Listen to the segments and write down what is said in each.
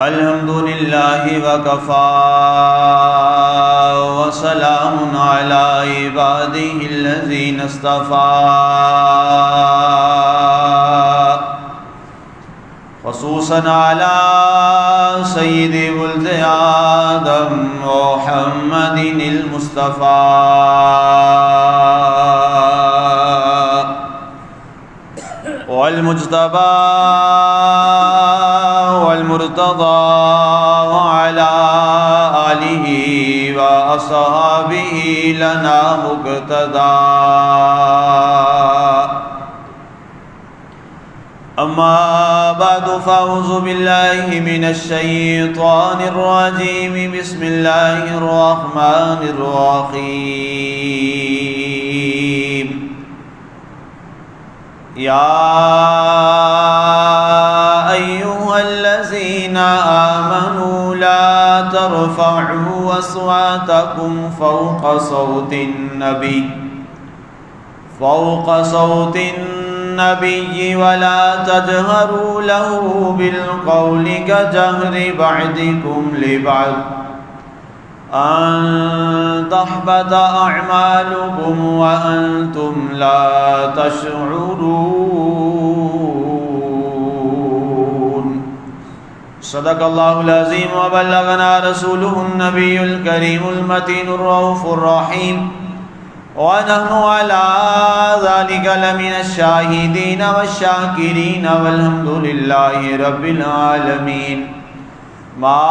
الحمد لله وكفى وسلام على عباده الذين اصطفى خصوصا على سيد ولد آدم محمد المصطفى والمجتبى والمرتضى وعلى آله وأصحابه لنا مقتدى أما بعد فأعوذ بالله من الشيطان الرجيم بسم الله الرحمن الرحيم يا أيها الذين آمنوا لا ترفعوا أصواتكم فوق صوت النبي ولا تجهروا له بالقول كجهر بعضكم لبعض أن تحبط أعمالكم وأنتم لا تشعرون صدق الله العظيم وبلغنا رسوله النبي الكريم المتين الرؤوف الرحيم ونحن على ذلك لمن الشاهدين والشاكرين والحمد لله رب العالمين ما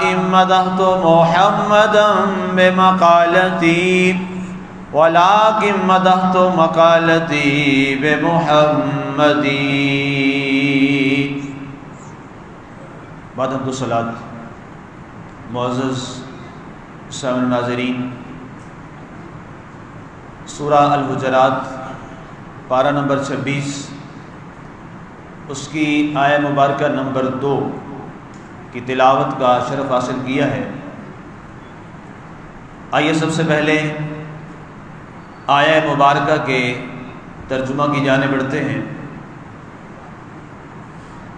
إن مدحت محمدا بمقالتي ولكن مدحت مقالتي بمحمد. بعد حمد و صلاۃ معزز سامعین ناظرین، سورہ الحجرات پارہ نمبر 26 اس کی آیہ مبارکہ نمبر 2 کی تلاوت کا شرف حاصل کیا ہے. آئیے سب سے پہلے آیہ مبارکہ کے ترجمہ کی جانب بڑھتے ہیں.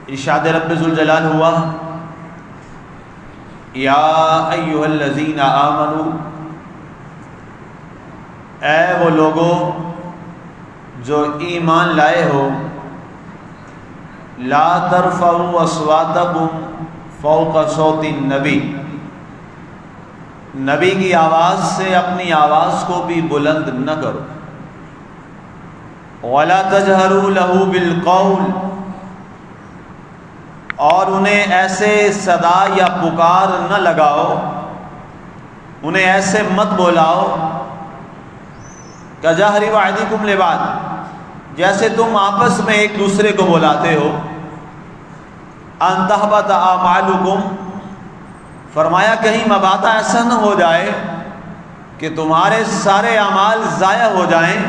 ارشاد رب ذوالجلال ہوا یا ایھا الذین آمنوا، اے وہ لوگوں جو ایمان لائے ہو، لا ترفعوا اصواتکم فوق صوت النبی، نبی کی آواز سے اپنی آواز کو بھی بلند نہ کرو، ولا تجہروا لہ بالقول، اور انہیں ایسے صدا یا پکار نہ لگاؤ، انہیں ایسے مت بولاؤ کجہر بعضکم لبعض، جیسے تم آپس میں ایک دوسرے کو بلاتے ہو. ان تحبط اعمالکم، فرمایا کہیں مبادا ایسا نہ ہو جائے کہ تمہارے سارے اعمال ضائع ہو جائیں.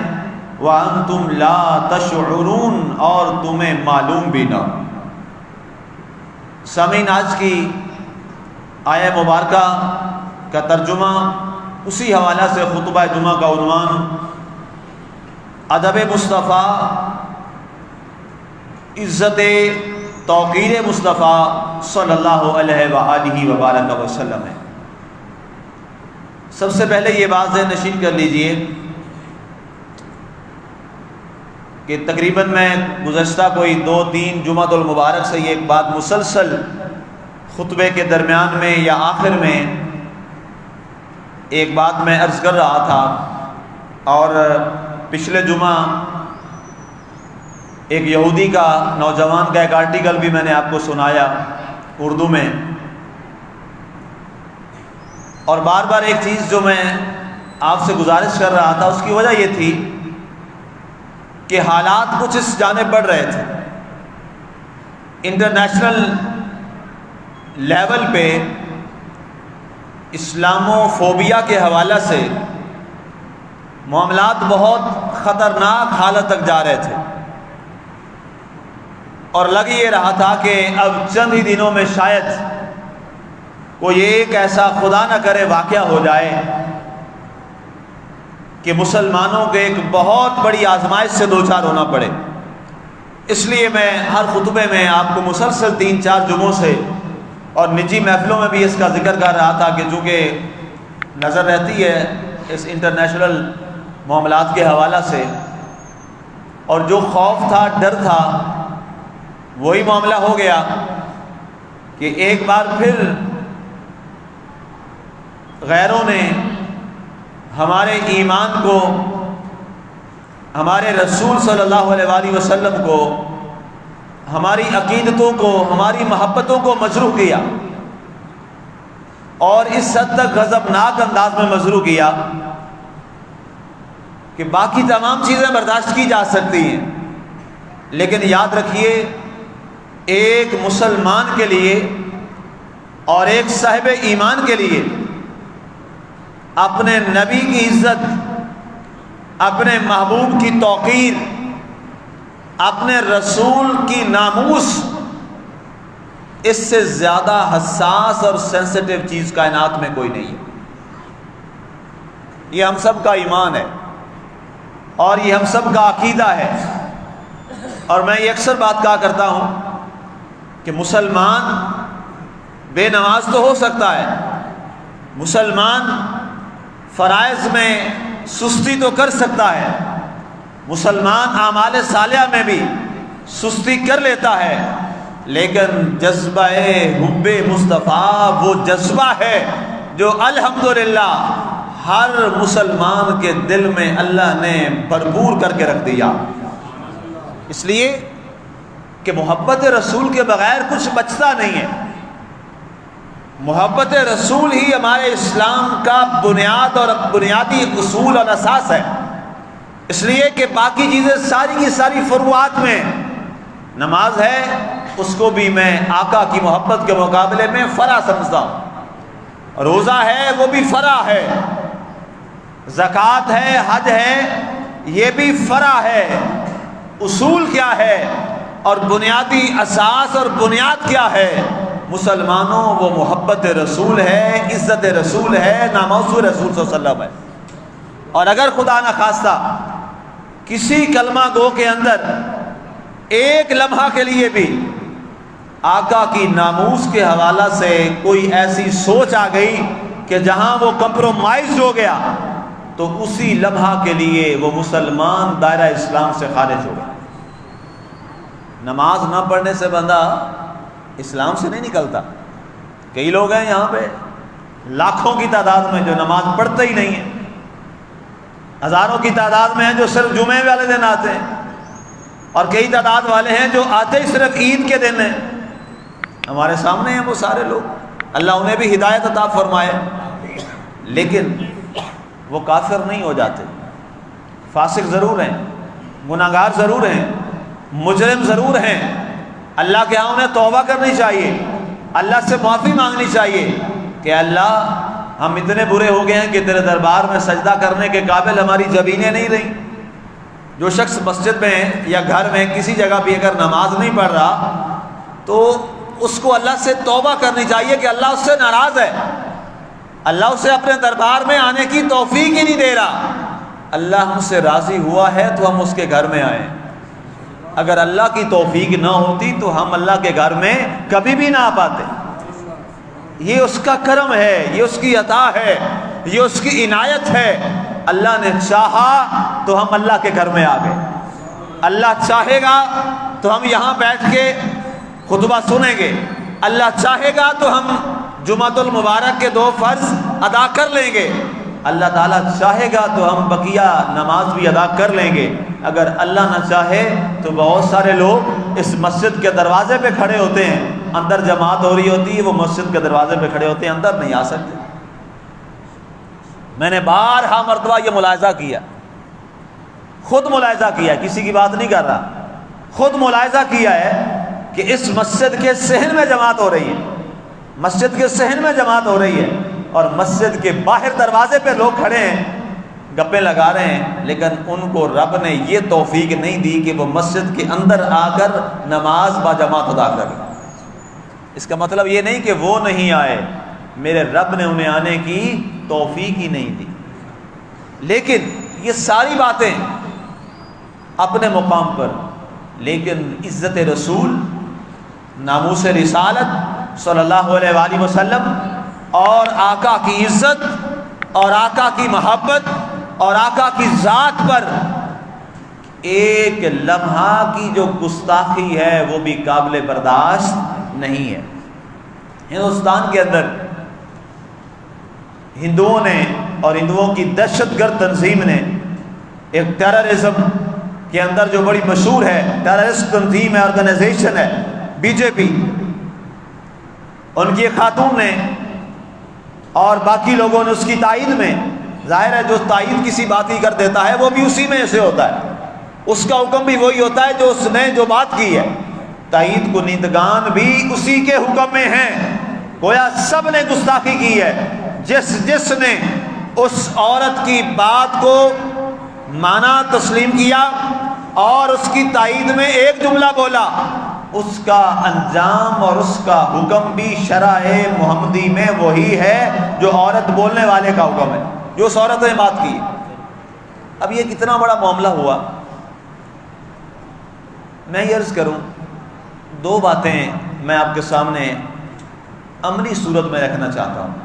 وانتم لا تشعرون، اور تمہیں معلوم بھی نہ. سامعین، آج کی آیہ مبارکہ کا ترجمہ اسی حوالہ سے خطبہ جمعہ کا عنوان ادب مصطفیٰ، عزت توقیر مصطفیٰ صلی اللہ علیہ وآلہ وبارک وسلم ہے. سب سے پہلے یہ بات ذہن نشین کر لیجئے کہ تقریباً میں گزشتہ کوئی 2-3 جمعۃ المبارک سے یہ ایک بات مسلسل خطبے کے درمیان میں یا آخر میں ایک بات میں عرض کر رہا تھا. اور پچھلے جمعہ ایک یہودی کا نوجوان کا ایک آرٹیکل بھی میں نے آپ کو سنایا اردو میں. اور بار بار ایک چیز جو میں آپ سے گزارش کر رہا تھا، اس کی وجہ یہ تھی کہ حالات کچھ اس جانب بڑھ رہے تھے. انٹرنیشنل لیول پہ اسلامو فوبیا کے حوالہ سے معاملات بہت خطرناک حالت تک جا رہے تھے، اور لگ یہ رہا تھا کہ اب چند ہی دنوں میں شاید کوئی ایک ایسا خدا نہ کرے واقعہ ہو جائے کہ مسلمانوں کے ایک بہت بڑی آزمائش سے دوچار ہونا پڑے. اس لیے میں ہر خطبے میں آپ کو مسلسل 3-4 جمعوں سے اور نجی محفلوں میں بھی اس کا ذکر کر رہا تھا کہ چونکہ نظر رہتی ہے اس انٹرنیشنل معاملات کے حوالہ سے، اور جو خوف تھا، ڈر تھا، وہی معاملہ ہو گیا کہ ایک بار پھر غیروں نے ہمارے ایمان کو، ہمارے رسول صلی اللہ علیہ وآلہ وسلم کو، ہماری عقیدتوں کو، ہماری محبتوں کو مجروح کیا، اور اس حد تک غضبناک انداز میں مجروح کیا کہ باقی تمام چیزیں برداشت کی جا سکتی ہیں، لیکن یاد رکھیے ایک مسلمان کے لیے اور ایک صاحب ایمان کے لیے اپنے نبی کی عزت، اپنے محبوب کی توقیر، اپنے رسول کی ناموس، اس سے زیادہ حساس اور سینسٹیو چیز کائنات میں کوئی نہیں ہے۔ یہ ہم سب کا ایمان ہے اور یہ ہم سب کا عقیدہ ہے، اور میں یہ اکثر بات کہا کرتا ہوں کہ مسلمان بے نماز تو ہو سکتا ہے، مسلمان فرائض میں سستی تو کر سکتا ہے، مسلمان اعمال صالحہ میں بھی سستی کر لیتا ہے، لیکن جذبہ حب مصطفیٰ وہ جذبہ ہے جو الحمدللہ ہر مسلمان کے دل میں اللہ نے بھرپور کر کے رکھ دیا۔ اس لیے کہ محبت رسول کے بغیر کچھ بچتا نہیں ہے، محبت رسول ہی ہمارے اسلام کا بنیاد اور بنیادی اصول اور اساس ہے۔ اس لیے کہ باقی چیزیں ساری کی ساری فروعات میں، نماز ہے اس کو بھی میں آقا کی محبت کے مقابلے میں فرع سمجھتا ہوں، روزہ ہے وہ بھی فرع ہے، زکوٰۃ ہے، حج ہے، یہ بھی فرع ہے۔ اصول کیا ہے اور بنیادی اساس اور بنیاد کیا ہے؟ مسلمانوں وہ محبت رسول ہے، عزت رسول ہے، ناموس رسول صلی اللہ علیہ وسلم ہے۔ اور اگر خدا نہ خواستہ کسی کلمہ گو کے اندر ایک لمحہ کے لیے بھی آقا کی ناموس کے حوالہ سے کوئی ایسی سوچ آ گئی کہ جہاں وہ کمپرومائز ہو گیا، تو اسی لمحہ کے لیے وہ مسلمان دائرہ اسلام سے خارج ہو گیا۔ نماز نہ پڑھنے سے بندہ اسلام سے نہیں نکلتا۔ کئی لوگ ہیں یہاں پہ لاکھوں کی تعداد میں جو نماز پڑھتے ہی نہیں ہیں، ہزاروں کی تعداد میں ہیں جو صرف جمعے والے دن آتے ہیں، اور کئی تعداد والے ہیں جو آتے ہی صرف عید کے دن ہیں۔ ہمارے سامنے ہیں وہ سارے لوگ، اللہ انہیں بھی ہدایت عطا فرمائے، لیکن وہ کافر نہیں ہو جاتے، فاسق ضرور ہیں، گناہگار ضرور ہیں، مجرم ضرور ہیں۔ اللہ کے ہاں انہیں توبہ کرنی چاہیے، اللہ سے معافی مانگنی چاہیے کہ اللہ ہم اتنے برے ہو گئے ہیں کہ تیرے دربار میں سجدہ کرنے کے قابل ہماری زبینیں نہیں رہیں۔ جو شخص مسجد میں یا گھر میں کسی جگہ بھی اگر نماز نہیں پڑھ رہا تو اس کو اللہ سے توبہ کرنی چاہیے کہ اللہ اس سے ناراض ہے، اللہ اسے اپنے دربار میں آنے کی توفیق ہی نہیں دے رہا۔ اللہ ہم سے راضی ہوا ہے تو ہم اس کے گھر میں آئیں، اگر اللہ کی توفیق نہ ہوتی تو ہم اللہ کے گھر میں کبھی بھی نہ آ پاتے۔ یہ اس کا کرم ہے، یہ اس کی عطا ہے، یہ اس کی عنایت ہے۔ اللہ نے چاہا تو ہم اللہ کے گھر میں آ گئے، اللہ چاہے گا تو ہم یہاں بیٹھ کے خطبہ سنیں گے، اللہ چاہے گا تو ہم جمعۃ المبارک کے 2 فرض ادا کر لیں گے، اللہ تعالیٰ چاہے گا تو ہم بقیہ نماز بھی ادا کر لیں گے۔ اگر اللہ نہ چاہے تو بہت سارے لوگ اس مسجد کے دروازے پہ کھڑے ہوتے ہیں، اندر جماعت ہو رہی ہوتی ہے، وہ مسجد کے دروازے پہ کھڑے ہوتے ہیں، اندر نہیں آ سکتے۔ میں نے بارہا مرتبہ یہ ملاحظہ کیا، خود ملاحظہ کیا، کسی کی بات نہیں کر رہا، خود ملاحظہ کیا ہے کہ اس مسجد کے صحن میں جماعت ہو رہی ہے، مسجد کے صحن میں جماعت ہو رہی ہے، اور مسجد کے باہر دروازے پہ لوگ کھڑے ہیں، گپیں لگا رہے ہیں، لیکن ان کو رب نے یہ توفیق نہیں دی کہ وہ مسجد کے اندر آ کر نماز با جماعت ادا کریں۔ اس کا مطلب یہ نہیں کہ وہ نہیں آئے، میرے رب نے انہیں آنے کی توفیق ہی نہیں دی۔ لیکن یہ ساری باتیں اپنے مقام پر لیکن عزت رسول، ناموس رسالت صلی اللہ علیہ وآلہ وسلم اور آقا کی عزت اور آقا کی محبت اور آقا کی ذات پر ایک لمحہ کی جو گستاخی ہے وہ بھی قابل برداشت نہیں ہے۔ ہندوستان کے اندر ہندوؤں نے اور ہندوؤں کی دہشت گرد تنظیم نے ایک ٹیررزم کے اندر جو بڑی مشہور ہے ٹیررسٹ تنظیم ہے، آرگنائزیشن ہے بی جے پی، ان کی ایک خاتون نے اور باقی لوگوں نے اس کی تائید میں، ظاہر ہے جو تائید کسی بات کی کر دیتا ہے وہ بھی اسی میں سے ہوتا ہے، اس کا حکم بھی وہی ہوتا ہے جو اس نے جو بات کی ہے، تائید کنندگان بھی اسی کے حکم میں ہیں۔ گویا سب نے گستاخی کی ہے، جس نے اس عورت کی بات کو مانا، تسلیم کیا اور اس کی تائید میں ایک جملہ بولا، اس کا انجام اور اس کا حکم بھی شرع محمدی میں وہی ہے جو عورت بولنے والے کا حکم ہے، جو اس عورت نے بات کی۔ اب یہ کتنا بڑا معاملہ ہوا، میں یہ عرض کروں، دو باتیں میں آپ کے سامنے عملی صورت میں رکھنا چاہتا ہوں۔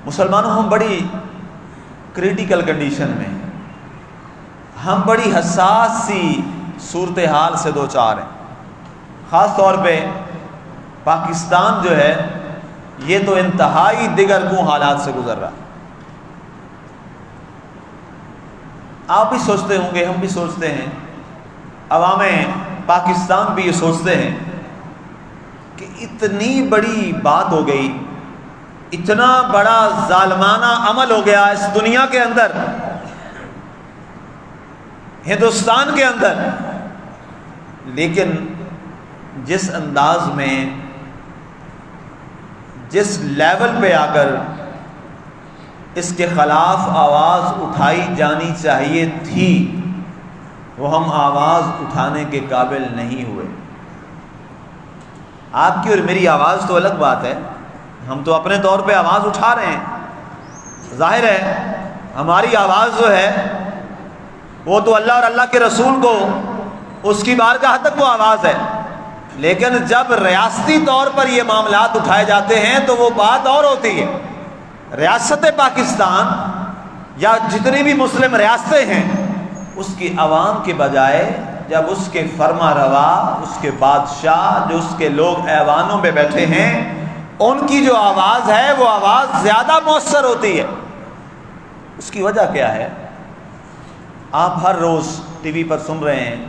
مسلمانوں، ہم بڑی کریٹیکل کنڈیشن میں، ہم بڑی حساس سی صورتحال سے دو چار ہیں، خاص طور پہ پاکستان جو ہے یہ تو انتہائی دگرگوں حالات سے گزر رہا ہے۔ آپ بھی سوچتے ہوں گے، ہم بھی سوچتے ہیں، عوام پاکستان بھی یہ سوچتے ہیں کہ اتنی بڑی بات ہو گئی، اتنا بڑا ظالمانہ عمل ہو گیا اس دنیا کے اندر، ہندوستان کے اندر، لیکن جس انداز میں، جس لیول پہ آ کر اس کے خلاف آواز اٹھائی جانی چاہیے تھی، وہ ہم آواز اٹھانے کے قابل نہیں ہوئے۔ آپ کی اور میری آواز تو الگ بات ہے، ہم تو اپنے طور پہ آواز اٹھا رہے ہیں، ظاہر ہے ہماری آواز جو ہے وہ تو اللہ اور اللہ کے رسول کو اس کی بارگاہ تک وہ آواز ہے، لیکن جب ریاستی طور پر یہ معاملات اٹھائے جاتے ہیں تو وہ بات اور ہوتی ہے۔ ریاست پاکستان یا جتنی بھی مسلم ریاستیں ہیں، اس کی عوام کے بجائے جب اس کے فرما روا، اس کے بادشاہ، جو اس کے لوگ ایوانوں پہ بیٹھے ہیں، ان کی جو آواز ہے وہ آواز زیادہ مؤثر ہوتی ہے۔ اس کی وجہ کیا ہے؟ آپ ہر روز ٹی وی پر سن رہے ہیں،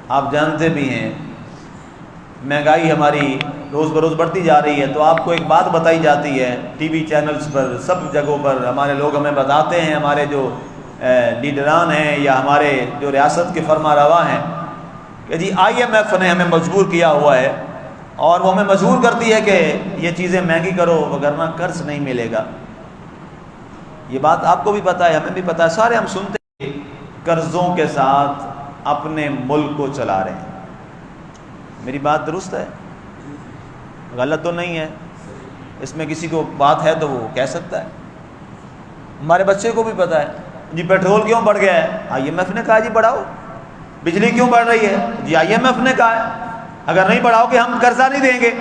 آپ جانتے بھی ہیں مہنگائی ہماری روز بروز بڑھتی جا رہی ہے، تو آپ کو ایک بات بتائی جاتی ہے ٹی وی چینلز پر، سب جگہوں پر ہمارے لوگ ہمیں بتاتے ہیں، ہمارے جو لیڈران ہیں یا ہمارے جو ریاست کے فرما روا ہیں، کہ جی IMF نے ہمیں مجبور کیا ہوا ہے اور وہ ہمیں مجبور کرتی ہے کہ یہ چیزیں مہنگی کرو وگرنہ قرض نہیں ملے گا۔ یہ بات آپ کو بھی پتہ ہے، ہمیں بھی پتہ ہے، سارے ہم سنتے ہیں، قرضوں کے ساتھ اپنے ملک کو چلا رہے ہیں۔ میری بات درست ہے؟ غلط تو نہیں ہے؟ اس میں کسی کو بات ہے تو وہ کہہ سکتا ہے۔ ہمارے بچے کو بھی پتہ ہے، جی پیٹرول کیوں بڑھ گیا ہے؟ IMF نے کہا جی بڑھاؤ۔ بجلی کیوں بڑھ رہی ہے؟ جی IMF نے کہا ہے اگر نہیں بڑھاؤ گے ہم قرضہ نہیں دیں گے۔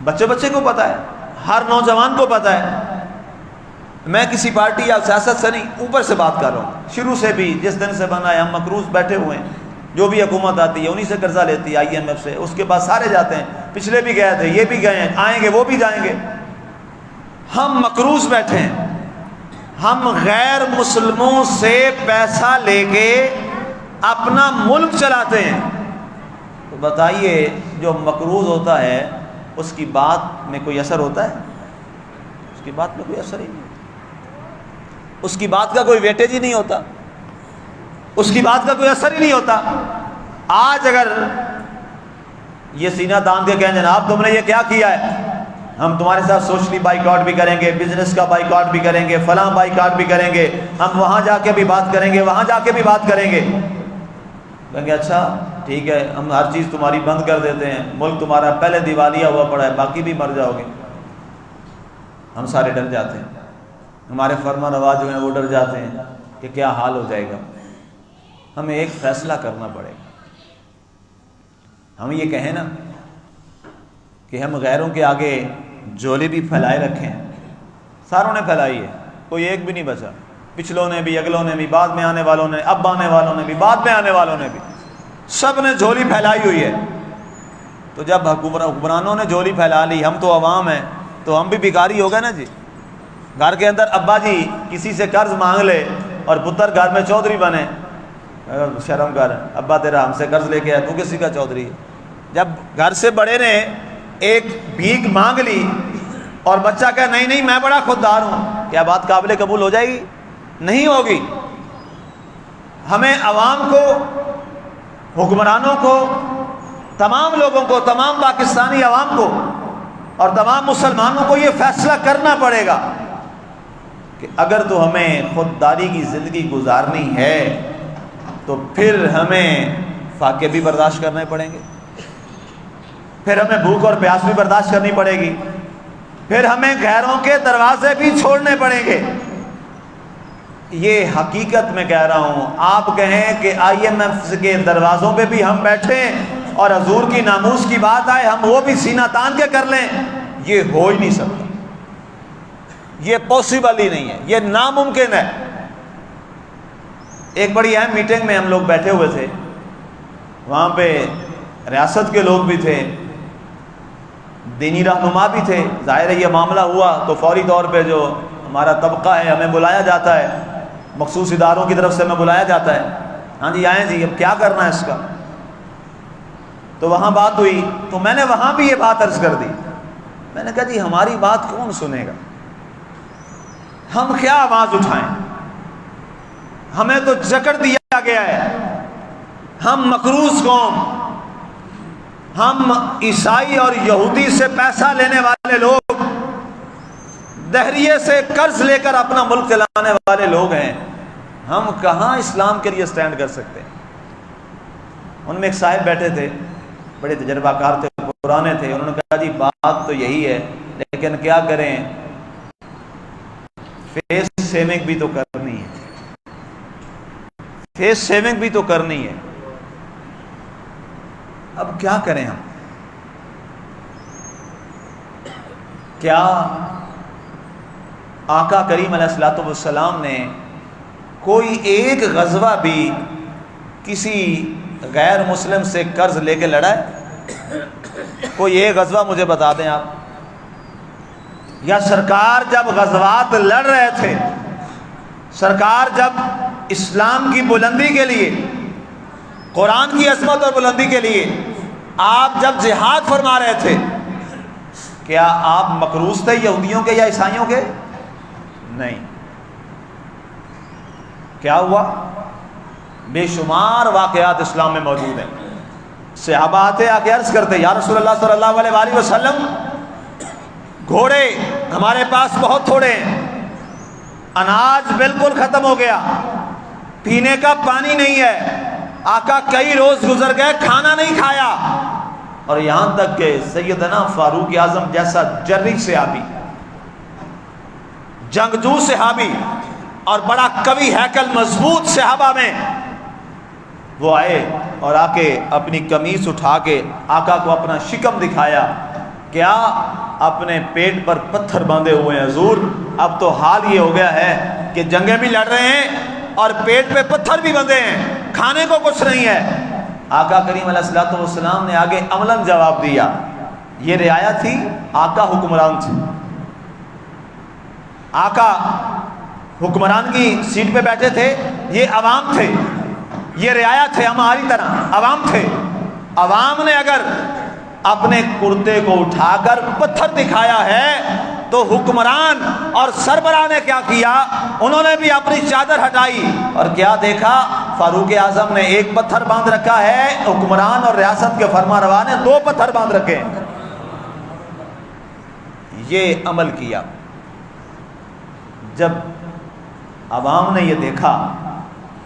بچے کو پتہ ہے، ہر نوجوان کو پتہ ہے۔ میں کسی پارٹی یا سیاست سے نہیں، اوپر سے بات کر رہا ہوں، شروع سے بھی جس دن سے بنا ہے ہم مقروض بیٹھے ہوئے ہیں، جو بھی حکومت آتی ہے انہی سے قرضہ لیتی ہے، IMF سے، اس کے بعد سارے جاتے ہیں، پچھلے بھی گئے تھے، یہ بھی گئے ہیں، آئیں گے وہ بھی جائیں گے، ہم مقروض بیٹھے ہیں، ہم غیر مسلموں سے پیسہ لے کے اپنا ملک چلاتے ہیں۔ تو بتائیے جو مقروض ہوتا ہے اس کی بات میں کوئی اثر ہوتا ہے؟ اس کی بات میں کوئی اثر ہی نہیں، اس کی بات کا کوئی ویٹیج ہی نہیں ہوتا، اس کی بات کا کوئی اثر ہی نہیں ہوتا۔ آج اگر یہ سینہ تان کے کہیں جناب تم نے یہ کیا کیا ہے، ہم تمہارے ساتھ سوشلی بائیکاٹ بھی کریں گے، بزنس کا بائیکاٹ بھی کریں گے، فلاں بائیکاٹ بھی کریں گے، ہم وہاں جا کے بھی بات کریں گے، وہاں جا کے بھی بات کریں گے، کہیں گے اچھا ٹھیک ہے ہم ہر چیز تمہاری بند کر دیتے ہیں، ملک تمہارا پہلے دیوالیہ ہوا پڑا ہے، باقی بھی مر جاؤ گے۔ ہم سارے ڈر جاتے ہیں، ہمارے فرما روا جو ہیں وہ ڈر جاتے ہیں کہ کیا حال ہو جائے گا۔ ہمیں ایک فیصلہ کرنا پڑے گا. ہم یہ کہیں نا کہ ہم غیروں کے آگے جھولی بھی پھیلائے رکھیں، ساروں نے پھیلائی ہے، کوئی ایک بھی نہیں بچا، پچھلوں نے بھی، اگلوں نے بھی، بعد میں آنے والوں نے، اب آنے والوں نے بھی، بعد میں آنے والوں نے بھی، سب نے جھولی پھیلائی ہوئی ہے. تو جب حکمرانوں نے جھولی پھیلا لی، ہم تو عوام ہیں، تو ہم بھی بھکاری ہو گئے نا جی. گھر کے اندر ابا جی کسی سے قرض مانگ لے اور پتر گھر میں چودھری بنے، شرم کر، ابا تیرا ہم سے قرض لے کے آیا، تو کسی کا چودھری ہے. جب گھر سے بڑے نے ایک بھیک مانگ لی اور بچہ کہے نہیں نہیں میں بڑا خوددار ہوں، کیا بات قابل قبول ہو جائے گی؟ نہیں ہوگی. ہمیں عوام کو، حکمرانوں کو، تمام لوگوں کو، تمام پاکستانی عوام کو اور تمام مسلمانوں کو یہ فیصلہ کرنا پڑے گا کہ اگر تو ہمیں خودداری کی زندگی گزارنی ہے تو پھر ہمیں فاقے بھی برداشت کرنے پڑیں گے، پھر ہمیں بھوک اور پیاس بھی برداشت کرنی پڑے گی، پھر ہمیں غیروں کے دروازے بھی چھوڑنے پڑیں گے. یہ حقیقت میں کہہ رہا ہوں. آپ کہیں کہ IMF کے دروازوں پہ بھی ہم بیٹھیں اور حضور کی ناموس کی بات آئے ہم وہ بھی سینہ تان کے کر لیں، یہ ہو ہی نہیں سکتا، یہ پاسبل ہی نہیں ہے، یہ ناممکن ہے. ایک بڑی اہم میٹنگ میں ہم لوگ بیٹھے ہوئے تھے، وہاں پہ ریاست کے لوگ بھی تھے، دینی رہنما بھی تھے. ظاہر ہے یہ معاملہ ہوا تو فوری طور پہ جو ہمارا طبقہ ہے ہمیں بلایا جاتا ہے، مخصوص اداروں کی طرف سے ہمیں بلایا جاتا ہے، ہاں جی آئیں جی اب کیا کرنا ہے اس کا. تو وہاں بات ہوئی تو میں نے وہاں بھی یہ بات عرض کر دی. میں نے کہا جی ہماری بات کون سنے گا، ہم کیا آواز اٹھائیں، ہمیں تو جکڑ دیا گیا ہے، ہم مقروض قوم، ہم عیسائی اور یہودی سے پیسہ لینے والے لوگ، دہریے سے قرض لے کر اپنا ملک چلانے والے لوگ ہیں، ہم کہاں اسلام کے لیے سٹینڈ کر سکتے ہیں. ان میں ایک صاحب بیٹھے تھے، بڑے تجربہ کار تھے، پرانے تھے. انہوں نے کہا جی بات تو یہی ہے لیکن کیا کریں، فیس سیونگ بھی تو کرنی ہے، فیس سیونگ بھی تو کرنی ہے. اب کیا کریں ہم؟ کیا آقا کریم علیہ الصلوۃ والسلام نے کوئی ایک غزوہ بھی کسی غیر مسلم سے قرض لے کے لڑا ہے؟ کوئی ایک غزوہ مجھے بتا دیں آپ. یا سرکار جب غزوات لڑ رہے تھے، سرکار جب اسلام کی بلندی کے لیے، قرآن کی عظمت اور بلندی کے لیے آپ جب جہاد فرما رہے تھے، کیا آپ مقروض تھے یہودیوں کے یا عیسائیوں کے؟ نہیں. کیا ہوا؟ بے شمار واقعات اسلام میں موجود ہیں. صحابہ آتے آ کے عرض کرتے یا رسول اللہ صلی اللہ علیہ وآلہ وسلم گھوڑے ہمارے پاس بہت تھوڑے ہیں، اناج بالکل ختم ہو گیا، پینے کا پانی نہیں ہے. آقا کئی روز گزر گئے کھانا نہیں کھایا. اور یہاں تک کہ سیدنا فاروق اعظم جیسا جرری صحابی، جنگجو صحابی اور بڑا قوی ہیکل مضبوط صحابہ میں، وہ آئے اور آ کے اپنی قمیص اٹھا کے آقا کو اپنا شکم دکھایا. کیا اپنے پیٹ پر پتھر باندھے ہوئے ہیں حضور؟ اب تو حال یہ ہو گیا ہے کہ جنگیں بھی لڑ رہے ہیں اور پیٹ پہ پتھر بھی بندھے ہیں، کھانے کو کچھ نہیں ہے. آقا کریم علیہ الصلوۃ والسلام نے آگے عملاً جواب دیا. یہ رعایا تھی، آقا حکمران تھے، آقا حکمران کی سیٹ پہ بیٹھے تھے، یہ عوام تھے، یہ رعایا تھے ہماری طرح، عوام تھے. عوام نے اگر اپنے کرتے کو اٹھا کر پتھر دکھایا ہے تو حکمران اور سربراہ نے کیا کیا؟ انہوں نے بھی اپنی چادر ہٹائی اور کیا دیکھا؟ فاروق اعظم نے ایک پتھر باندھ رکھا ہے، حکمران اور ریاست کے فرما روا نے 2 پتھر باندھ رکھے ہیں. یہ عمل کیا. جب عوام نے یہ دیکھا،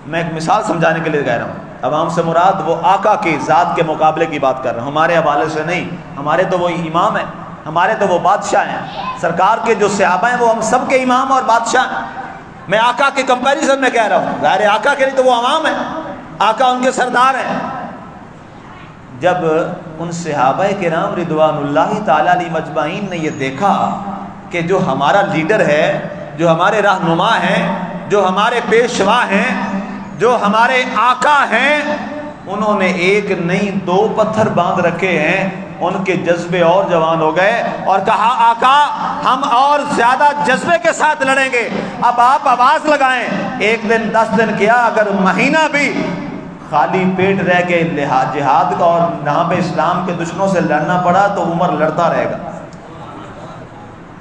میں ایک مثال سمجھانے کے لیے کہہ رہا ہوں، عوام سے مراد وہ آقا کی ذات کے مقابلے کی بات کر رہا ہوں، ہمارے حوالے سے نہیں. ہمارے تو وہ امام ہیں، ہمارے تو وہ بادشاہ ہیں. سرکار کے جو صحابہ ہیں وہ ہم سب کے امام اور بادشاہ ہیں. میں آقا کے کمپیریزن میں کہہ رہا ہوں، ظاہر آقا کے لیے تو وہ عوام ہیں. آقا ان کے سردار ہیں۔ جب ان صحابہ کرام رضوان اللہ تعالیٰ علیہ مجمعین نے یہ دیکھا کہ جو ہمارا لیڈر ہے، جو ہمارے رہنما ہیں، جو ہمارے پیشوا ہیں، جو ہمارے آقا ہیں، انہوں نے ایک نہیں دو پتھر باندھ رکھے ہیں، ان کے جذبے اور جوان ہو گئے اور کہا آقا ہم اور زیادہ جذبے کے ساتھ لڑیں گے، اب آپ آواز لگائیں۔ 1 دن 10 دن کیا، اگر مہینہ بھی خالی پیٹ رہ کے جہاد کا اور نام اسلام کے دشمنوں سے لڑنا پڑا تو عمر لڑتا رہے گا۔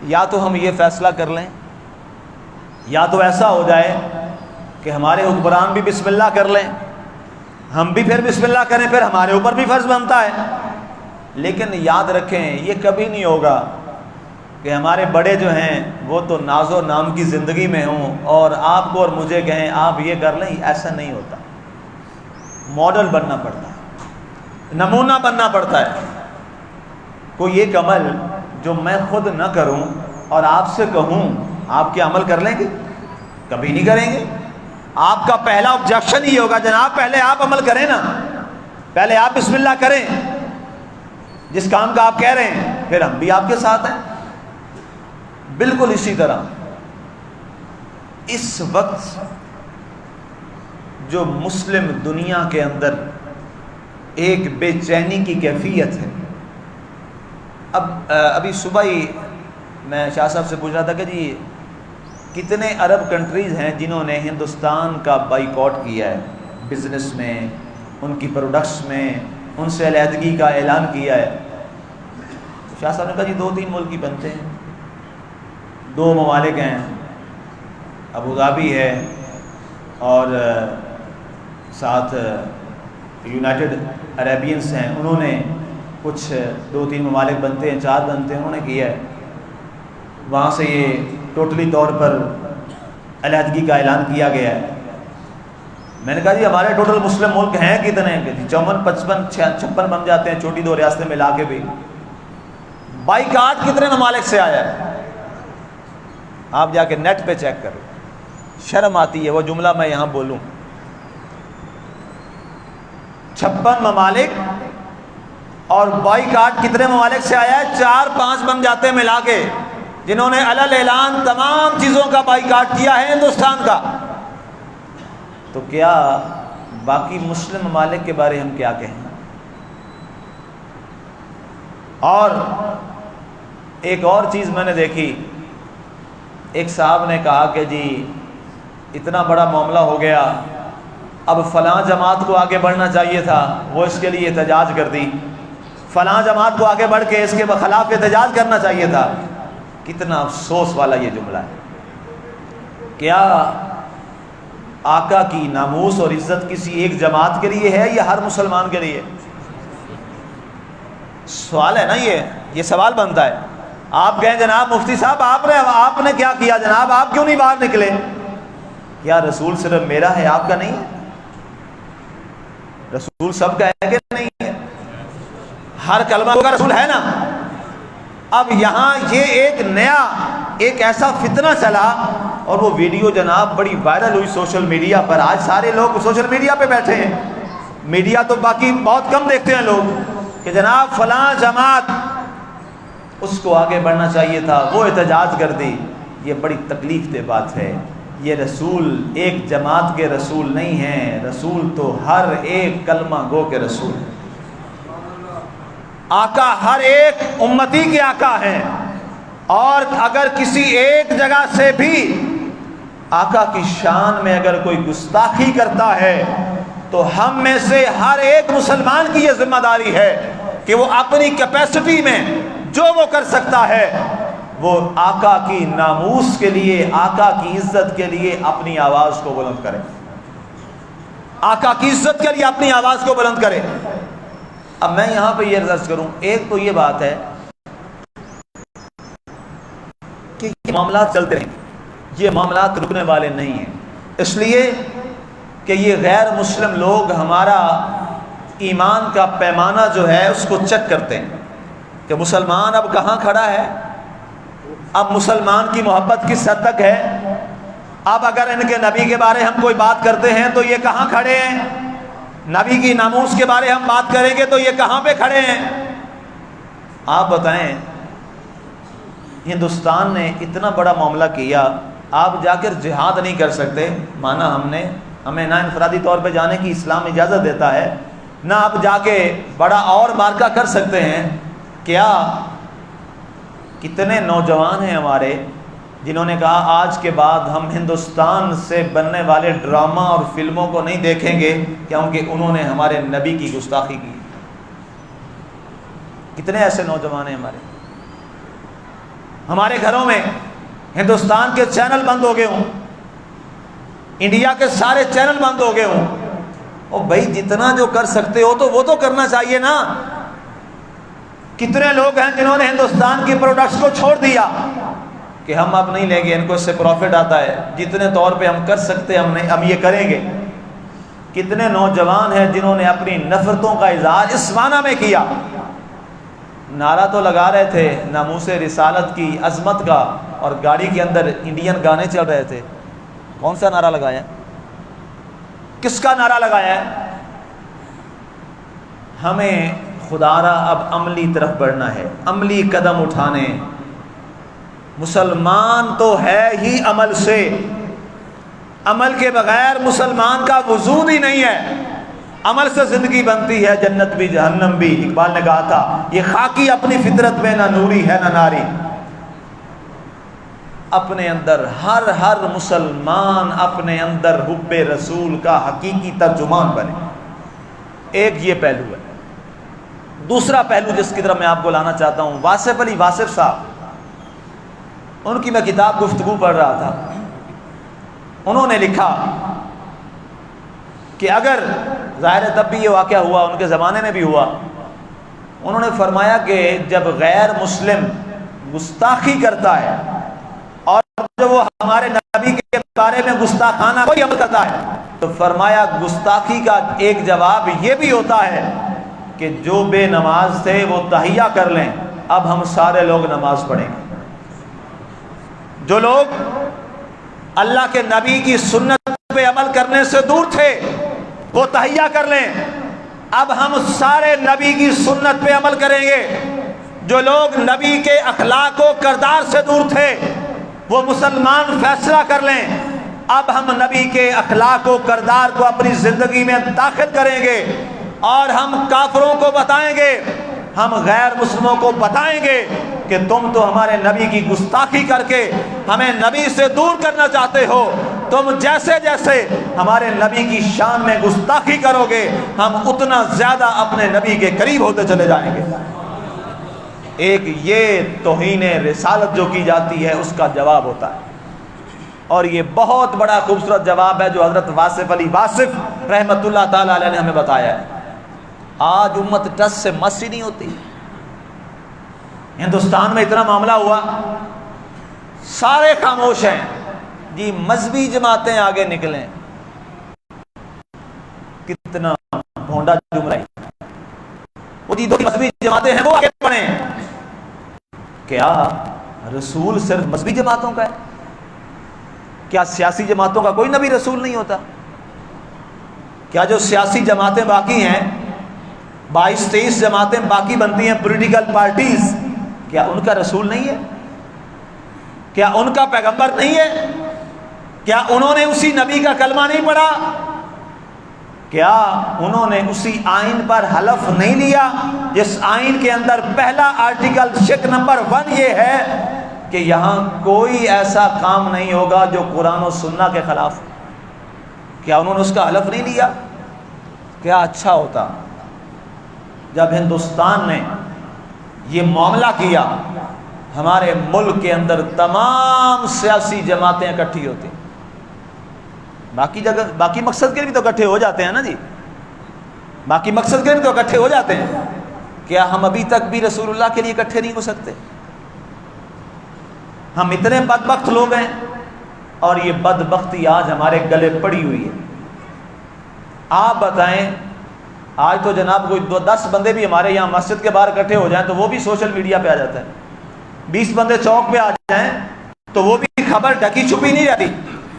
یا تو ہم یہ فیصلہ کر لیں، یا تو ایسا ہو جائے کہ ہمارے حکمران بھی بسم اللہ کر لیں، ہم بھی پھر بسم اللہ کریں، پھر ہمارے اوپر بھی فرض بنتا ہے۔ لیکن یاد رکھیں یہ کبھی نہیں ہوگا کہ ہمارے بڑے جو ہیں وہ تو ناز و نام کی زندگی میں ہوں اور آپ کو اور مجھے کہیں آپ یہ کر لیں، ایسا نہیں ہوتا۔ ماڈل بننا پڑتا ہے، نمونہ بننا پڑتا ہے۔ کوئی ایک عمل جو میں خود نہ کروں اور آپ سے کہوں، آپ کیا عمل کر لیں گے؟ کبھی نہیں کریں گے۔ آپ کا پہلا آبجیکشن یہ ہوگا جناب پہلے آپ عمل کریں نا، پہلے آپ بسم اللہ کریں جس کام کا آپ کہہ رہے ہیں، پھر ہم بھی آپ کے ساتھ ہیں۔ بالکل اسی طرح اس وقت جو مسلم دنیا کے اندر ایک بے چینی کی کیفیت ہے، ابھی صبح ہی میں شاہ صاحب سے پوچھ رہا تھا کہ جی کتنے عرب کنٹریز ہیں جنہوں نے ہندوستان کا بائیکاٹ کیا ہے، بزنس میں، ان کی پروڈکٹس میں ان سے علیحدگی کا اعلان کیا ہے۔ شاہ صاحب نے کہا جی 2-3 ملک ہی بنتے ہیں، 2 ممالک ہیں، ابوظہبی ہے اور ساتھ یونائٹڈ عربینس ہیں، انہوں نے کچھ 2-3 ممالک بنتے ہیں، 4 بنتے ہیں، انہوں نے کیا ہے۔ وہاں سے یہ ٹوٹلی طور پر علیحدگی کا اعلان کیا گیا ہے۔ میں نے کہا جی ہمارے ٹوٹل مسلم ملک ہیں کتنے ہیں؟ 54 55 56 بن جاتے ہیں، چھوٹی 2 ریاستیں ملا کے بھی۔ بائیکاٹ کتنے ممالک سے آیا ہے؟ آپ جا کے نیٹ پہ چیک کرو، شرم آتی ہے وہ جملہ میں یہاں بولوں۔ 56 ممالک، اور بائیکاٹ کتنے ممالک سے آیا ہے؟ 4-5 بن جاتے ہیں ملا کے، جنہوں نے علل اعلان تمام چیزوں کا بائیکاٹ کیا ہے ہندوستان کا۔ تو کیا باقی مسلم ممالک کے بارے ہم کیا کہیں؟ اور ایک اور چیز میں نے دیکھی، ایک صاحب نے کہا کہ جی اتنا بڑا معاملہ ہو گیا، اب فلاں جماعت کو آگے بڑھنا چاہیے تھا، وہ اس کے لیے احتجاج کر دی، فلاں جماعت کو آگے بڑھ کے اس کے خلاف احتجاج کرنا چاہیے تھا۔ کتنا افسوس والا یہ جملہ ہے۔ کیا آقا کی ناموس اور عزت کسی ایک جماعت کے لیے ہے یا ہر مسلمان کے لیے؟ سوال ہے نا، یہ سوال بنتا ہے۔ آپ کہیں جناب مفتی صاحب آپ نے کیا کیا جناب، آپ کیوں نہیں باہر نکلے؟ کیا رسول صرف میرا ہے، آپ کا نہیں ہے؟ رسول سب کا ہے کہ نہیں ہے؟ ہر کلمہ کا رسول ہے نا۔ اب یہاں یہ ایک ایسا فتنہ چلا، اور وہ ویڈیو جناب بڑی وائرل ہوئی سوشل میڈیا پر۔ آج سارے لوگ سوشل میڈیا پہ بیٹھے ہیں، میڈیا تو باقی بہت کم دیکھتے ہیں لوگ، کہ جناب فلاں جماعت اس کو آگے بڑھنا چاہیے تھا، وہ احتجاج کر دی۔ یہ بڑی تکلیف دہ بات ہے۔ یہ رسول ایک جماعت کے رسول نہیں ہیں، رسول تو ہر ایک کلمہ گو کے رسول ہیں۔ آقا ہر ایک امتی کے آقا ہیں، اور اگر کسی ایک جگہ سے بھی آقا کی شان میں اگر کوئی گستاخی کرتا ہے تو ہم میں سے ہر ایک مسلمان کی یہ ذمہ داری ہے کہ وہ اپنی کیپیسٹی میں جو وہ کر سکتا ہے وہ آقا کی ناموس کے لیے، آقا کی عزت کے لیے اپنی آواز کو بلند کرے، آقا کی عزت کے لیے اپنی آواز کو بلند کرے۔ اب میں یہاں پہ یہ عرض کروں، ایک تو یہ بات ہے کہ یہ معاملات چلتے رہیں، یہ معاملات رکنے والے نہیں ہیں، اس لیے کہ یہ غیر مسلم لوگ ہمارا ایمان کا پیمانہ جو ہے اس کو چیک کرتے ہیں کہ مسلمان اب کہاں کھڑا ہے، اب مسلمان کی محبت کس حد تک ہے، اب اگر ان کے نبی کے بارے ہم کوئی بات کرتے ہیں تو یہ کہاں کھڑے ہیں، نبی کی ناموس کے بارے ہم بات کریں گے تو یہ کہاں پہ کھڑے ہیں؟ آپ بتائیں، ہندوستان نے اتنا بڑا معاملہ کیا، آپ جا کر جہاد نہیں کر سکتے؟ مانا ہمیں نہ انفرادی طور پہ جانے کی اسلام اجازت دیتا ہے، نہ آپ جا کے بڑا اور مارکہ کر سکتے ہیں کیا؟ کتنے نوجوان ہیں ہمارے جنہوں نے کہا آج کے بعد ہم ہندوستان سے بننے والے ڈرامہ اور فلموں کو نہیں دیکھیں گے کیونکہ انہوں نے ہمارے نبی کی گستاخی کی۔ کتنے ایسے نوجوان ہیں ہمارے گھروں میں ہندوستان کے چینل بند ہو گئے ہوں، انڈیا کے سارے چینل بند ہو گئے ہوں۔ او بھائی، جتنا جو کر سکتے ہو تو وہ تو کرنا چاہیے نا۔ کتنے لوگ ہیں جنہوں نے ہندوستان کی پروڈکٹس کو چھوڑ دیا کہ ہم اب نہیں لیں گے، ان کو اس سے پروفٹ آتا ہے، جتنے طور پہ ہم کر سکتے ہم یہ کریں گے۔ کتنے نوجوان ہیں جنہوں نے اپنی نفرتوں کا اظہار اس معنی میں کیا، نعرہ تو لگا رہے تھے ناموس رسالت کی عظمت کا، اور گاڑی کے اندر انڈین گانے چل رہے تھے۔ کون سا نعرہ لگایا؟ کس کا نعرہ لگایا ہے؟ ہمیں خدا را اب عملی طرف بڑھنا ہے، عملی قدم اٹھانے۔ مسلمان تو ہے ہی عمل سے، عمل کے بغیر مسلمان کا وجود ہی نہیں ہے۔ عمل سے زندگی بنتی ہے، جنت بھی جہنم بھی۔ اقبال نے کہا تھا یہ خاکی اپنی فطرت میں نہ نوری ہے نہ ناری۔ اپنے اندر ہر مسلمان اپنے اندر حب رسول کا حقیقی ترجمان بنے۔ ایک یہ پہلو ہے۔ دوسرا پہلو جس کی طرف میں آپ کو لانا چاہتا ہوں، واصف علی واصف صاحب، ان کی میں کتاب گفتگو پڑھ رہا تھا، انہوں نے لکھا کہ اگر ظاہر ہے تب بھی یہ واقعہ ہوا، ان کے زمانے میں بھی ہوا، انہوں نے فرمایا کہ جب غیر مسلم گستاخی کرتا ہے اور جو وہ ہمارے نبی کے بارے میں گستاخانہ کوئی عمل کرتا ہے، تو فرمایا گستاخی کا ایک جواب یہ بھی ہوتا ہے کہ جو بے نماز تھے وہ تحیہ کر لیں، اب ہم سارے لوگ نماز پڑھیں گے۔ جو لوگ اللہ کے نبی کی سنت پہ عمل کرنے سے دور تھے وہ تحیہ کر لیں، اب ہم سارے نبی کی سنت پہ عمل کریں گے۔ جو لوگ نبی کے اخلاق و کردار سے دور تھے وہ مسلمان فیصلہ کر لیں، اب ہم نبی کے اخلاق و کردار کو اپنی زندگی میں داخل کریں گے، اور ہم کافروں کو بتائیں گے، ہم غیر مسلموں کو بتائیں گے کہ تم تو ہمارے نبی کی گستاخی کر کے ہمیں نبی سے دور کرنا چاہتے ہو، تم جیسے جیسے ہمارے نبی کی شان میں گستاخی کرو گے ہم اتنا زیادہ اپنے نبی کے قریب ہوتے چلے جائیں گے۔ ایک یہ توہین رسالت جو کی جاتی ہے اس کا جواب ہوتا ہے، اور یہ بہت بڑا خوبصورت جواب ہے جو حضرت واصف علی واصف رحمۃ اللہ تعالی علیہ نے ہمیں بتایا ہے۔ آج امت ٹس سے مس ہی نہیں ہوتی۔ ہندوستان میں اتنا معاملہ ہوا، سارے خاموش ہیں جی، مذہبی جماعتیں آگے نکلیں۔ کتنا بھونڈا جملہ ہے، وہ جی دو مذہبی جماعتیں ہیں وہ آگے بڑھیں۔ کیا رسول صرف مذہبی جماعتوں کا ہے؟ کیا سیاسی جماعتوں کا کوئی نبی رسول نہیں ہوتا؟ کیا جو سیاسی جماعتیں باقی ہیں 22-23 جماعتیں باقی بنتی ہیں پولیٹیکل پارٹیز، کیا ان کا رسول نہیں ہے؟ کیا ان کا پیغمبر نہیں ہے؟ کیا انہوں نے اسی نبی کا کلمہ نہیں پڑھا؟ کیا انہوں نے اسی آئین پر حلف نہیں لیا جس آئین کے اندر پہلا آرٹیکل شک نمبر 1 یہ ہے کہ یہاں کوئی ایسا کام نہیں ہوگا جو قرآن و سنت کے خلاف ہو؟ کیا انہوں نے اس کا حلف نہیں لیا؟ کیا اچھا ہوتا جب ہندوستان نے یہ معاملہ کیا، ہمارے ملک کے اندر تمام سیاسی جماعتیں اکٹھی ہوتی، باقی جگہ باقی مقصد کے لیے بھی تو اکٹھے ہو جاتے ہیں نا جی، باقی مقصد کے لیے بھی تو اکٹھے ہو جاتے ہیں، کیا ہم ابھی تک بھی رسول اللہ کے لیے اکٹھے نہیں ہو سکتے؟ ہم اتنے بدبخت لوگ ہیں، اور یہ بدبختی آج ہمارے گلے پڑی ہوئی ہے۔ آپ بتائیں، آج تو جناب کوئی 10 بندے بھی ہمارے یہاں مسجد کے باہر اکٹھے ہو جائیں تو وہ بھی سوشل میڈیا پہ آ جاتا ہے، 20 بندے چوک پہ آ جائیں تو وہ بھی خبر ڈھکی چھپی نہیں رہتی،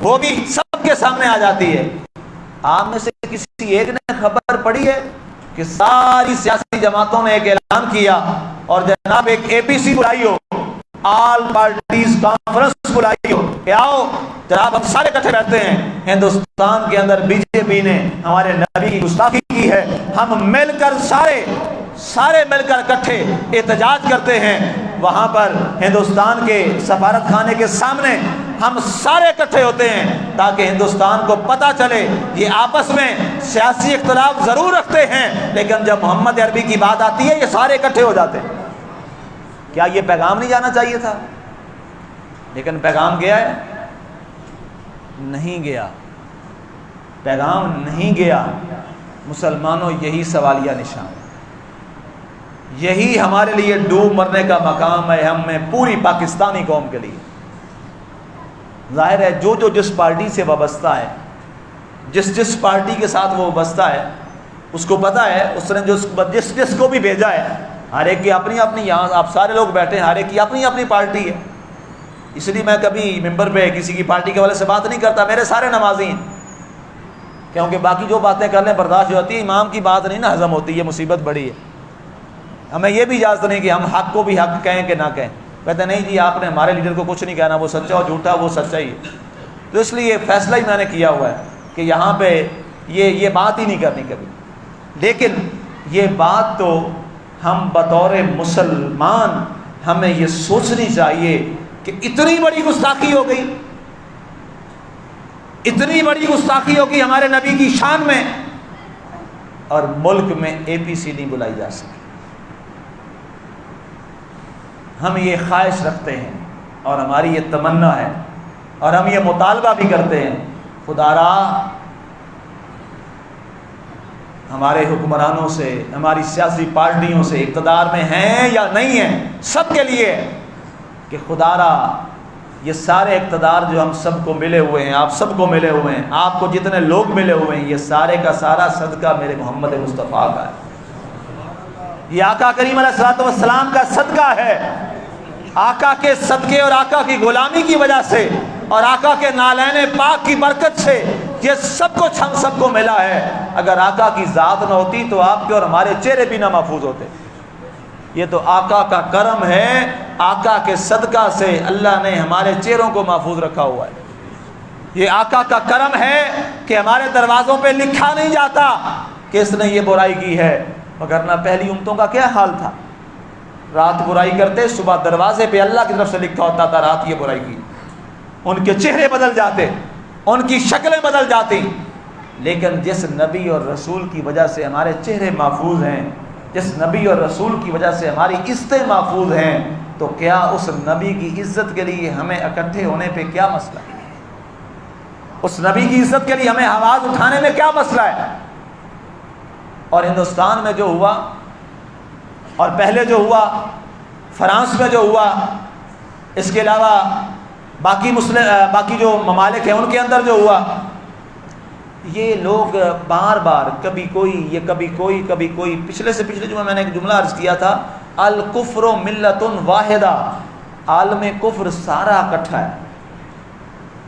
وہ بھی سب کے سامنے آ جاتی ہے۔ آپ میں سے کسی ایک نے خبر پڑی ہے کہ ساری سیاسی جماعتوں نے ایک اعلان کیا اور جناب ایک اے پی سی بلائی ہو، آل پارٹیز کانفرنس بلائی ہو کہ آؤ جناب ہم سارے اکٹھے بیٹھتے ہیں، ہندوستان کے اندر بی جے پی نے ہمارے نبی کی گستاخی کی ہے، ہم مل کر سارے مل کر اکٹھے احتجاج کرتے ہیں، وہاں پر ہندوستان کے سفارت خانے کے سامنے ہم سارے اکٹھے ہوتے ہیں تاکہ ہندوستان کو پتہ چلے یہ آپس میں سیاسی اختلاف ضرور رکھتے ہیں لیکن جب محمد عربی کی بات آتی ہے یہ سارے اکٹھے ہو جاتے ہیں۔ کیا یہ پیغام نہیں جانا چاہیے تھا؟ لیکن پیغام گیا ہے؟ نہیں گیا، پیغام نہیں گیا۔ مسلمانوں یہی سوالیہ نشان، یہی ہمارے لیے ڈوب مرنے کا مقام ہے، ہم میں پوری پاکستانی قوم کے لیے۔ ظاہر ہے جو جس پارٹی سے وابستہ ہے، جس پارٹی کے ساتھ وہ وابستہ ہے اس کو پتہ ہے اس نے جس کو بھی بھیجا ہے، ہر ایک کی اپنی اپنی، یہاں آپ سارے لوگ بیٹھے ہیں، ہر ایک کی اپنی اپنی پارٹی ہے۔ اس لیے میں کبھی ممبر پہ کسی کی پارٹی کے والے سے بات نہیں کرتا، میرے سارے نمازی ہیں، کیونکہ باقی جو باتیں کرنے برداشت ہوتی ہے، امام کی بات نہیں نا ہضم ہوتی، یہ مصیبت بڑی ہے۔ ہمیں یہ بھی اجازت نہیں کہ ہم حق کو بھی حق کہیں کہ نہ کہیں، کہتے نہیں جی آپ نے ہمارے لیڈر کو کچھ نہیں کہنا، وہ سچا اور جھوٹا وہ سچا ہی ہے۔ تو اس لیے فیصلہ ہی میں نے کیا ہوا ہے کہ یہاں پہ یہ بات ہی نہیں کرنی کبھی۔ لیکن یہ بات تو ہم بطور مسلمان ہمیں یہ سوچنی چاہیے کہ اتنی بڑی گستاخی ہو گئی، اتنی بڑی گستاخی ہو گئی ہمارے نبی کی شان میں، اور ملک میں اے پی سی نہیں بلائی جا سکی۔ ہم یہ خواہش رکھتے ہیں اور ہماری یہ تمنا ہے اور ہم یہ مطالبہ بھی کرتے ہیں، خدا را ہمارے حکمرانوں سے، ہماری سیاسی پارٹیوں سے، اقتدار میں ہیں یا نہیں ہیں، سب کے لیے کہ خدا را یہ سارے اقتدار جو ہم سب کو ملے ہوئے ہیں، آپ سب کو ملے ہوئے ہیں، آپ کو جتنے لوگ ملے ہوئے ہیں، یہ سارے کا سارا صدقہ میرے محمد مصطفیٰ کا ہے، یہ آقا کریم علیہ الصلوۃ والسلام کا صدقہ ہے۔ آقا کے صدقے اور آقا کی غلامی کی وجہ سے اور آقا کے نالین پاک کی برکت سے یہ سب کچھ ہم سب کو ملا ہے۔ اگر آقا کی ذات نہ ہوتی تو آپ کے اور ہمارے چہرے بھی نہ محفوظ ہوتے۔ یہ تو آقا کا کرم ہے، آقا کے صدقہ سے اللہ نے ہمارے چہروں کو محفوظ رکھا ہوا ہے۔ یہ آقا کا کرم ہے کہ ہمارے دروازوں پہ لکھا نہیں جاتا کہ اس نے یہ برائی کی ہے، وگرنہ پہلی امتوں کا کیا حال تھا؟ رات برائی کرتے، صبح دروازے پہ اللہ کی طرف سے لکھا ہوتا تھا رات یہ برائی کی، ان کے چہرے بدل جاتے، ان کی شکلیں بدل جاتی۔ لیکن جس نبی اور رسول کی وجہ سے ہمارے چہرے محفوظ ہیں، جس نبی اور رسول کی وجہ سے ہماری عزتیں محفوظ ہیں، تو کیا اس نبی کی عزت کے لیے ہمیں اکٹھے ہونے پہ کیا مسئلہ ہے؟ اس نبی کی عزت کے لیے ہمیں آواز اٹھانے میں کیا مسئلہ ہے؟ اور ہندوستان میں جو ہوا اور پہلے جو ہوا، فرانس میں جو ہوا، اس کے علاوہ باقی جو ممالک ہیں ان کے اندر جو ہوا، یہ لوگ بار بار کبھی کوئی پچھلے سے پچھلے جمعہ میں نے ایک جملہ عرض کیا تھا، الکفر ملت واحدہ، عالم کفر سارا اکٹھا ہے،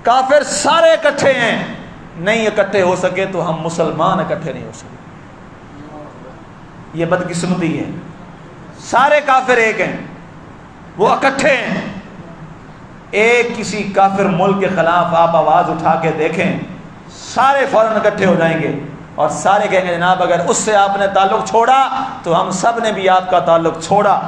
کافر سارے اکٹھے ہیں، نہیں اکٹھے ہو سکے تو ہم مسلمان اکٹھے نہیں ہو سکے۔ یہ بدقسمتی ہے، سارے کافر ایک ہیں، وہ اکٹھے ہیں۔ ایک کسی کافر ملک کے خلاف آپ آواز اٹھا کے دیکھیں، سارے فوراً اکٹھے ہو جائیں گے اور سارے کہیں گے جناب اگر اس سے آپ نے تعلق چھوڑا تو ہم سب نے بھی آپ کا تعلق چھوڑا۔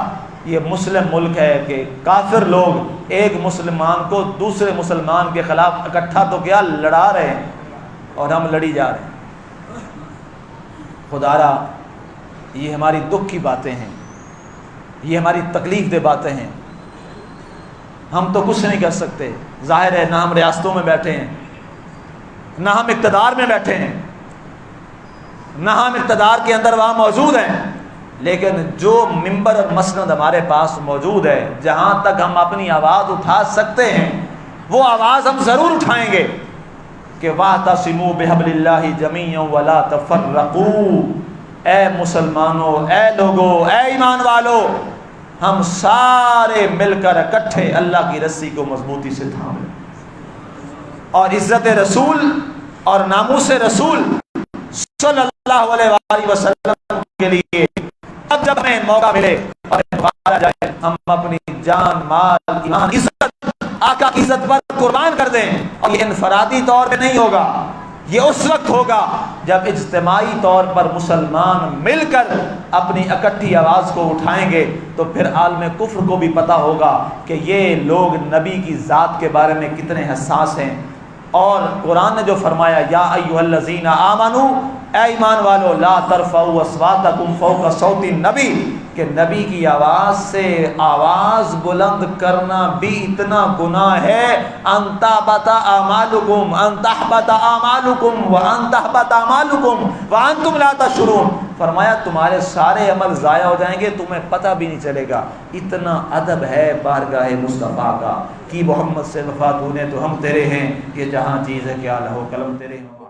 یہ مسلم ملک ہے کہ کافر لوگ ایک مسلمان کو دوسرے مسلمان کے خلاف اکٹھا تو کیا لڑا رہے ہیں اور ہم لڑی جا رہے ہیں۔ خدا را یہ ہماری دکھ کی باتیں ہیں، یہ ہماری تکلیف دہ باتیں ہیں، ہم تو کچھ نہیں کر سکتے۔ ظاہر ہے نہ ہم ریاستوں میں بیٹھے ہیں، نہ ہم اقتدار میں بیٹھے ہیں، نہ ہم اقتدار کے اندر وہاں موجود ہیں، لیکن جو ممبر اور مسند ہمارے پاس موجود ہے، جہاں تک ہم اپنی آواز اٹھا سکتے ہیں وہ آواز ہم ضرور اٹھائیں گے کہ وَاعْتَصِمُوا بِحَبْلِ اللَّهِ جَمِيعًا وَلَا تَفَرَّقُوا۔ اے مسلمانوں، اے لوگوں، اے ایمان والو، ہم سارے مل کر اکٹھے اللہ کی رسی کو مضبوطی سے تھام لیں اور عزت رسول اور ناموس رسول صلی اللہ علیہ وسلم کے لیے اب جب ہمیں موقع ملے اور مارا جائے ہم اپنی جان مال ایمان عزت آقا کی عزت پر قربان کر دیں. اور یہ انفرادی طور پہ نہیں ہوگا، یہ اس وقت ہوگا جب اجتماعی طور پر مسلمان مل کر اپنی اکٹھی آواز کو اٹھائیں گے. تو پھر عالم کفر کو بھی پتہ ہوگا کہ یہ لوگ نبی کی ذات کے بارے میں کتنے حساس ہیں. اور قرآن نے جو فرمایا یا ایھا الذین آمنو، اے ایمان والو، لا ترفعوا اصواتکم فوق صوت النبی، کہ نبی کی آواز سے آواز بلند کرنا بھی اتنا گناہ ہے. ان تحبط اعمالکم ان تحبط اعمالکم وان تحبط اعمالکم وانتم لا تشعرون. فرمایا تمہارے سارے عمل ضائع ہو جائیں گے، تمہیں پتہ بھی نہیں چلے گا. اتنا ادب ہے بارگاہ مصطفیٰ کا کہ محمد سے وفات ہونے تو ہم تیرے ہیں، یہ جہاں چیز ہے کیا لہو قلم تیرے ہیں.